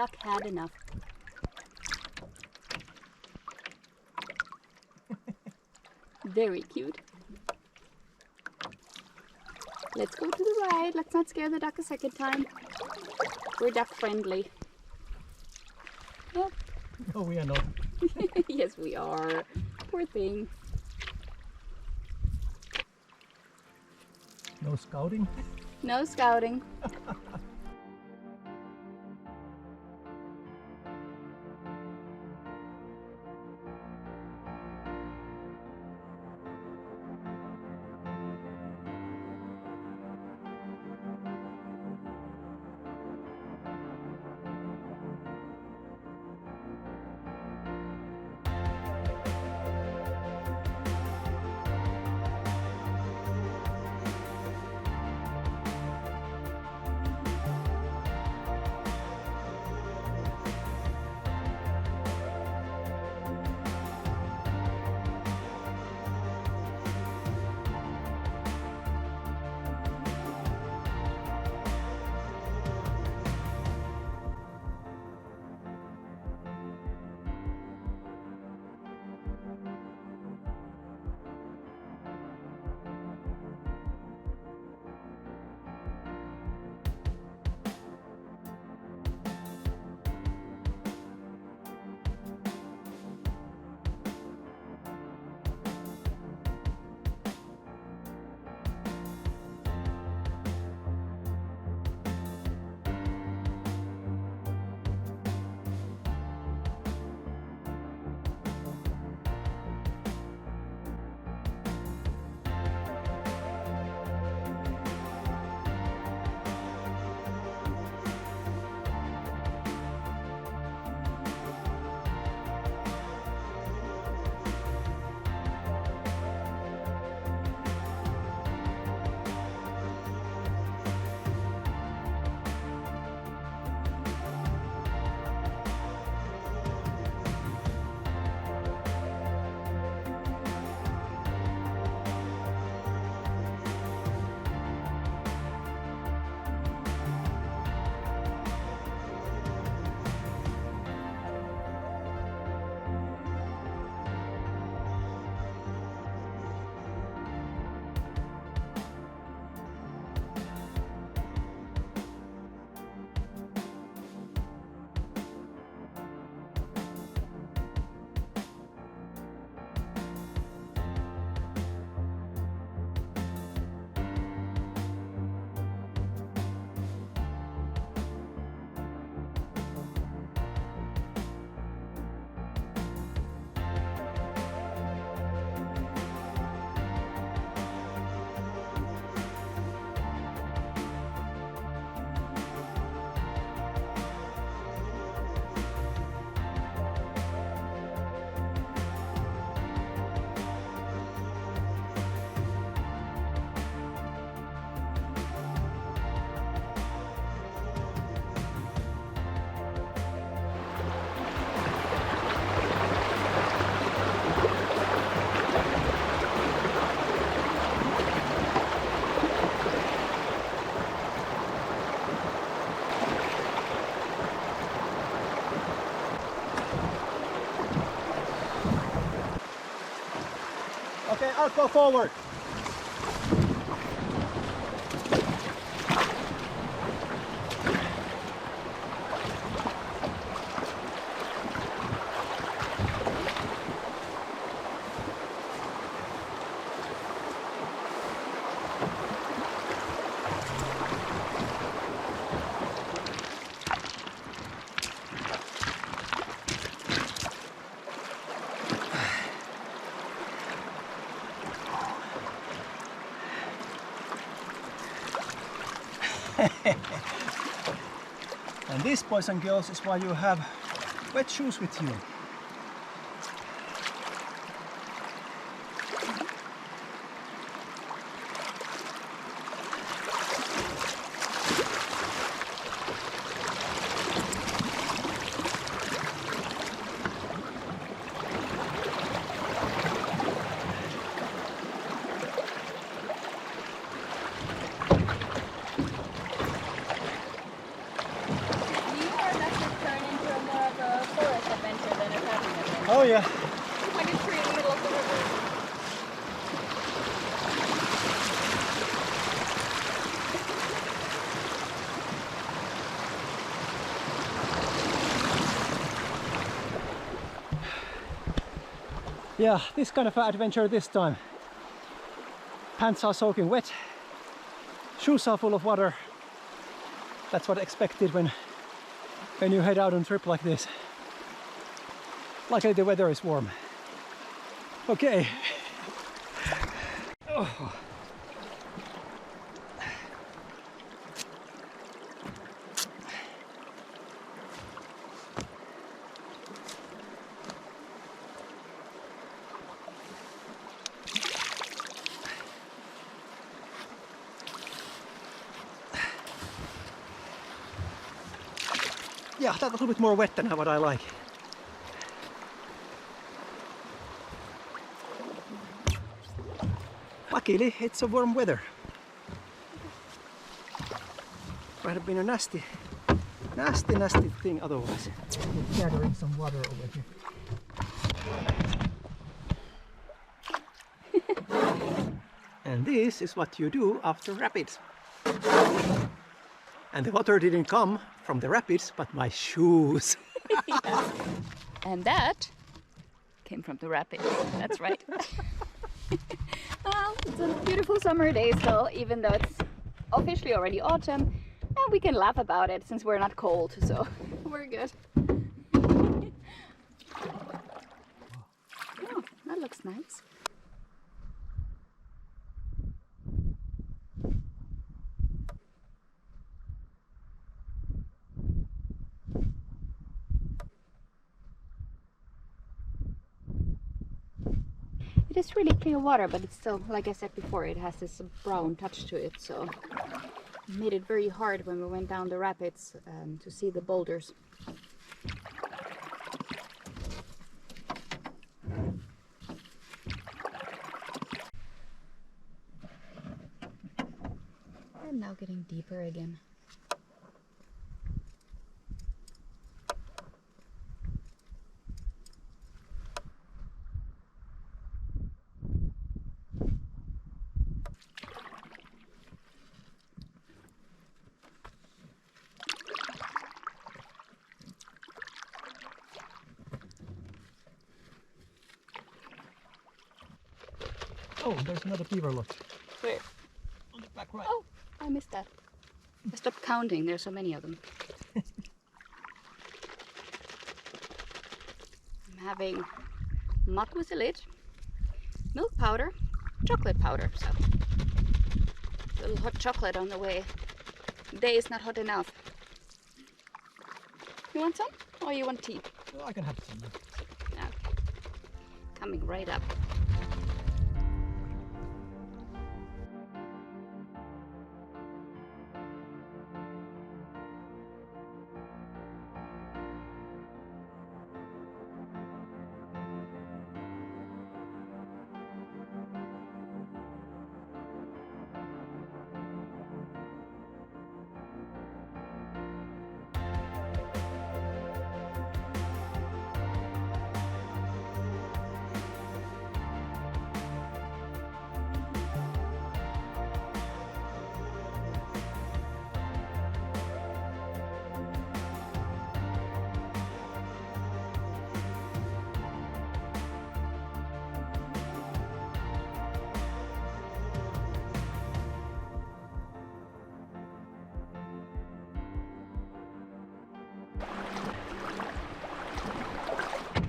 Duck had enough. Very cute. Let's go to the right. Let's not scare the duck a second time. We're duck friendly. Nope. No, we are not. Yes, we are. Poor thing. No scouting. No scouting. Okay, I'll go forward. And this, boys and girls, is why you have wet shoes with you. You or that's your turn? Yeah, this kind of adventure this time. Pants are soaking wet, shoes are full of water. That's what expected when you head out on a trip like this. Luckily the weather is warm. Okay. Oh. Yeah, that's a little bit more wet than what I like. Luckily, it's a warm weather. Might have been a nasty thing otherwise. Gathering some water over here. And this is what you do after rapids. And the water didn't come from the rapids, but my shoes. And that came from the rapids. That's right. Well, it's a beautiful summer day still, even though it's officially already autumn. And we can laugh about it since we're not cold, so we're good. Oh, that looks nice. It is really clear water, but it's still, like I said before, it has this brown touch to it, so it made it very hard when we went down the rapids to see the boulders. And now getting deeper again. Oh, there's another beaver, look. Where? On the back right. Oh, I missed that. I stopped counting, there's so many of them. I'm having mud with a lid, milk powder, chocolate powder, so a little hot chocolate on the way. The day is not hot enough. You want some? Or you want tea? Well, I can have some. Okay. Coming right up.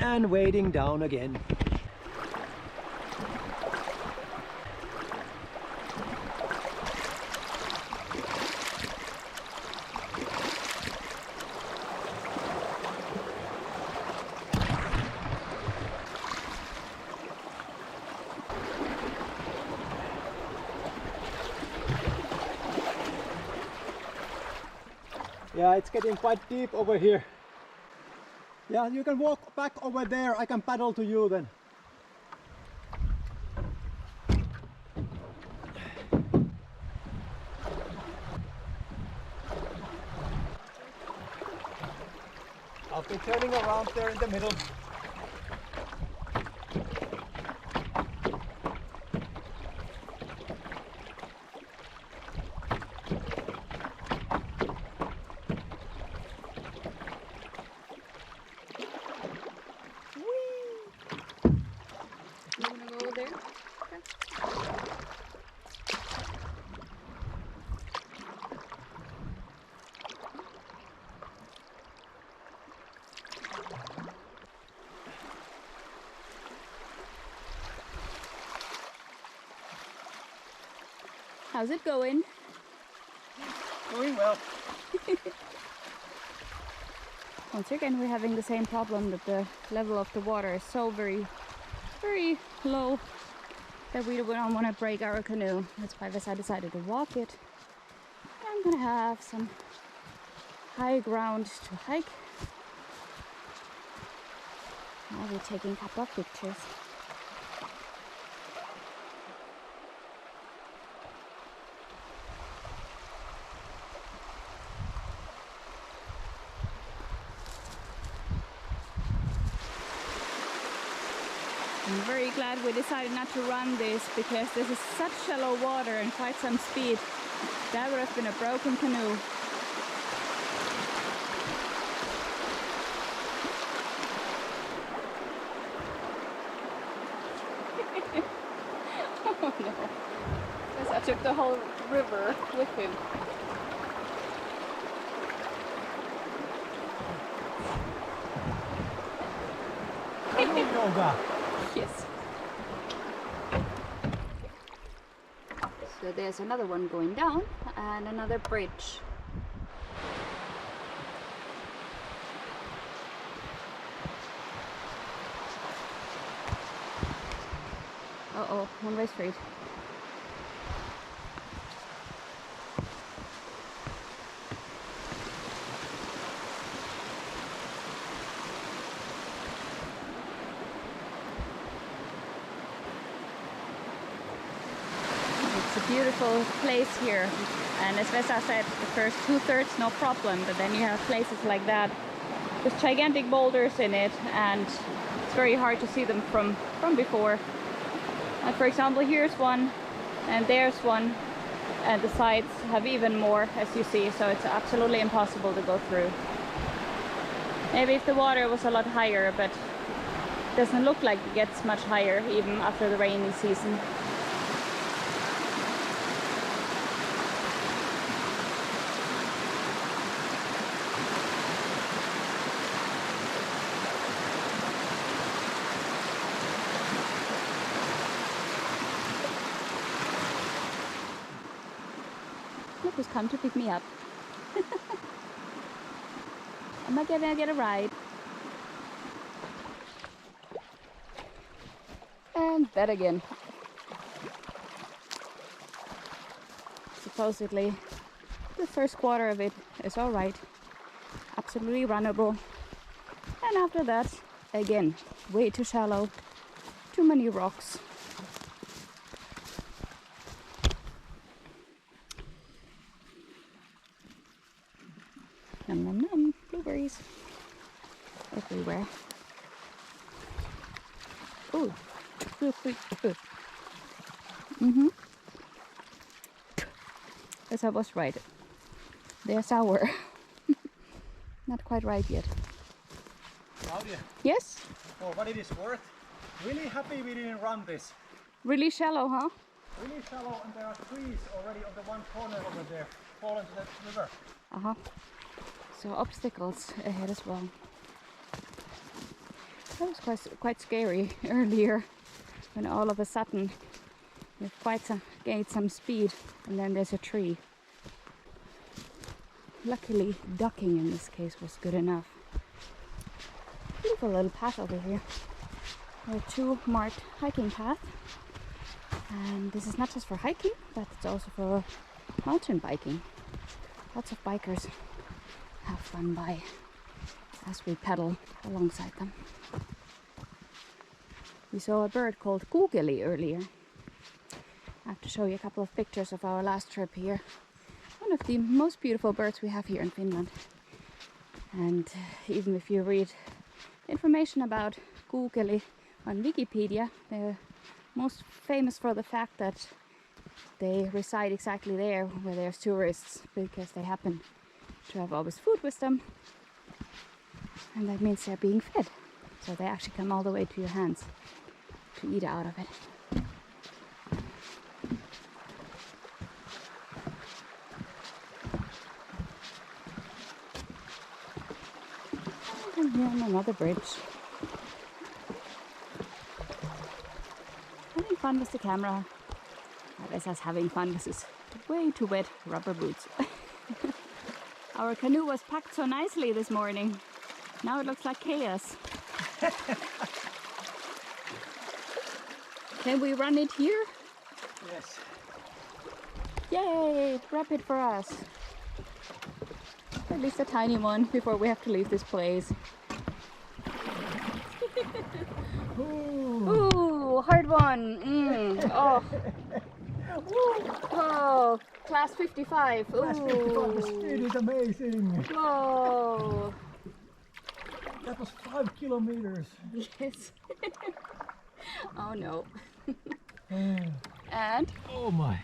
And wading down again. Yeah, it's getting quite deep over here. Yeah, you can walk back over there. I can paddle to you then. I'll be turning around there in the middle. there. Okay. How's it going? Doing well. Once again, we're having the same problem that the level of the water is so very low that we don't want to break our canoe. That's why I decided to walk it. I'm gonna have some high ground to hike. I'll be taking a couple of pictures. I'm very glad we decided not to run this because this is such shallow water and quite some speed. That would have been a broken canoe. Oh no. Guess I took the whole river with him. Yoga. Yes. So there's another one going down and another bridge. Uh-oh, one-way street. It's a beautiful place here, and as Vesa said, the first 2/3 no problem, but then you have places like that with gigantic boulders in it, and it's very hard to see them from before. And for example, here's one and there's one, and the sides have even more, as you see, so it's absolutely impossible to go through. Maybe if the water was a lot higher, but it doesn't look like it gets much higher even after the rainy season. Look who's come to pick me up. Am I gonna get a ride? And that again. Supposedly the first quarter of it is alright, absolutely runnable, and after that, again, way too shallow, too many rocks. Nom nom nom, blueberries everywhere. Ooh. Yes, I was right. They're sour. Not quite ripe yet. Claudia, Yes? for what it is worth, really happy we didn't run this. Really shallow, huh? Really shallow, and there are trees already on the one corner over there, fall into the river. Uh-huh. So obstacles ahead as well. That was quite scary earlier, when all of a sudden we've gained some speed, and then there's a tree. Luckily, ducking in this case was good enough. Beautiful little path over here. There are two marked hiking paths, and this is not just for hiking, but it's also for mountain biking. Lots of bikers have fun by as we pedal alongside them. We saw a bird called kuukeli earlier. I have to show you a couple of pictures of our last trip here. One of the most beautiful birds we have here in Finland. And even if you read information about kuukeli on Wikipedia, they're most famous for the fact that they reside exactly there where there's tourists, because they happen to have always food with them, and that means they're being fed. So they actually come all the way to your hands to eat out of it. And another bridge. Having fun with the camera. Vesa's having fun with his way too wet rubber boots. Our canoe was packed so nicely this morning. Now it looks like chaos. Can we run it here? Yes. Yay! Rapid for us. At least a tiny one before we have to leave this place. Ooh, hard one. Oh. Oh, class 55. Class 55, the speed is amazing. Whoa. That was 5 kilometers. Yes. Oh no. And? Oh my.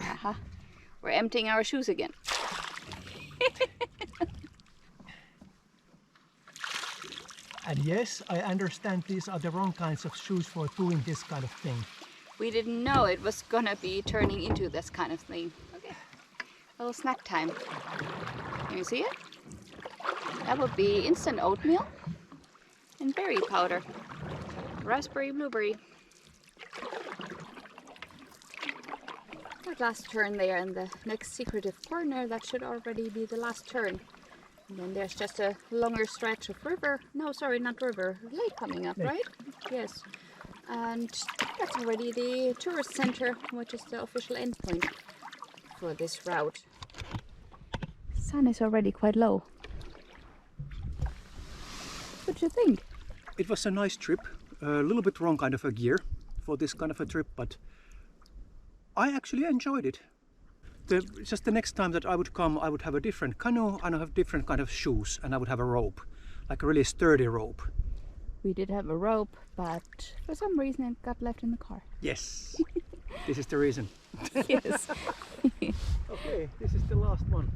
Aha. We're emptying our shoes again. And yes, I understand these are the wrong kinds of shoes for doing this kind of thing. We didn't know it was gonna be turning into this kind of thing. Okay. A little snack time. Can you see it? That would be instant oatmeal and berry powder. Raspberry, blueberry. That last turn there in the next secretive corner, that should already be the last turn. And then there's just a longer stretch of river. No, sorry, not river. Lake coming up, right? Yes. And that's already the tourist center, which is the official endpoint for this route. Sun is already quite low. What do you think? It was a nice trip. A little bit wrong kind of a gear for this kind of a trip, but I actually enjoyed it. Just the next time that I would come, I would have a different canoe and I have different kind of shoes, and I would have a rope, like a really sturdy rope. We did have a rope, but for some reason it got left in the car. Yes, this is the reason. Yes. Okay, this is the last one.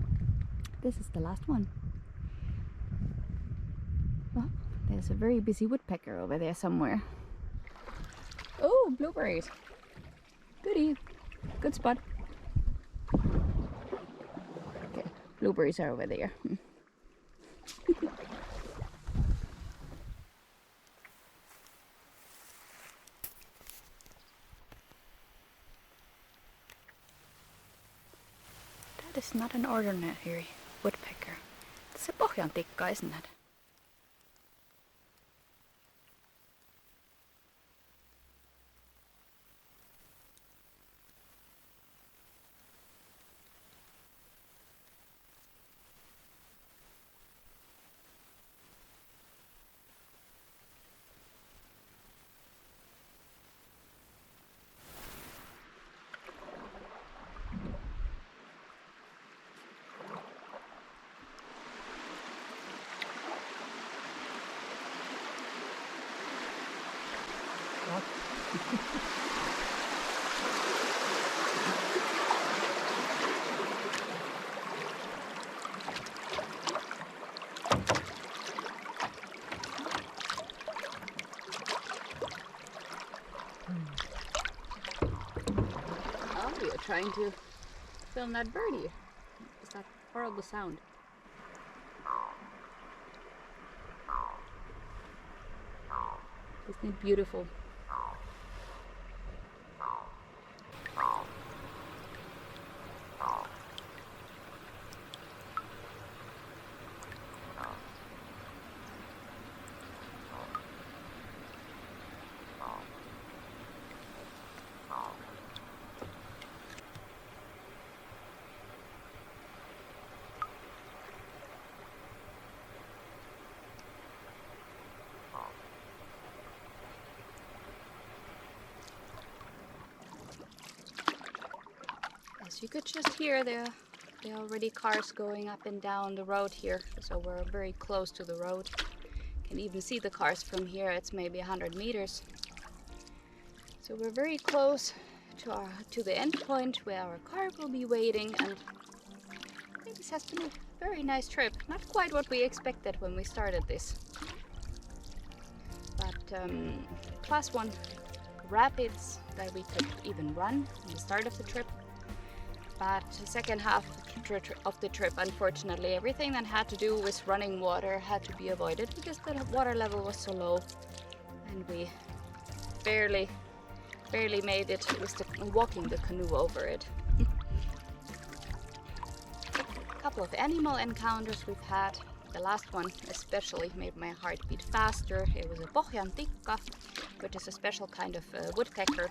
This is the last one. Well, there's a very busy woodpecker over there somewhere. Oh, blueberries. Goodie. Good spot. Okay, blueberries are over there. That is not an ordinary woodpecker. It's a pohjantikka, isn't it? Oh, we are trying to film that birdie. It's that horrible sound. Isn't it beautiful? As you could just hear, there are already cars going up and down the road here, so we're very close to the road. Can even see the cars from here. It's maybe 100 meters. So we're very close to the end point where our car will be waiting, and I think this has been a very nice trip. Not quite what we expected when we started this, but class 1 rapids that we could even run in the start of the trip. But the second half of the of the trip, unfortunately. Everything that had to do with running water had to be avoided because the water level was so low, and we barely made it with walking the canoe over it. A couple of animal encounters we've had. The last one especially made my heart beat faster. It was a pohjan tikka, which is a special kind of woodpecker,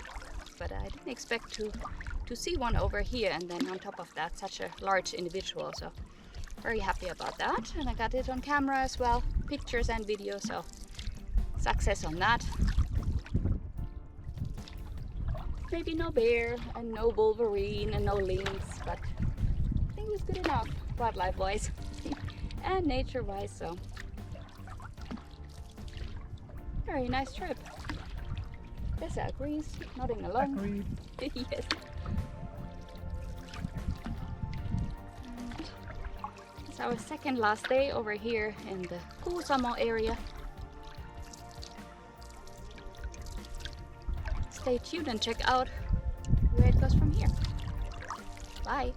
but I didn't expect to see one over here, and then on top of that such a large individual, so very happy about that. And I got it on camera as well, pictures and video, so success on that. Maybe no bear and no wolverine and no lynx, but I think it was good enough wildlife wise and nature wise, so very nice trip. Vesa agrees, nodding along. Agreed. Yes. It's our second last day over here in the Kuusamo area. Stay tuned and check out where it goes from here. Bye!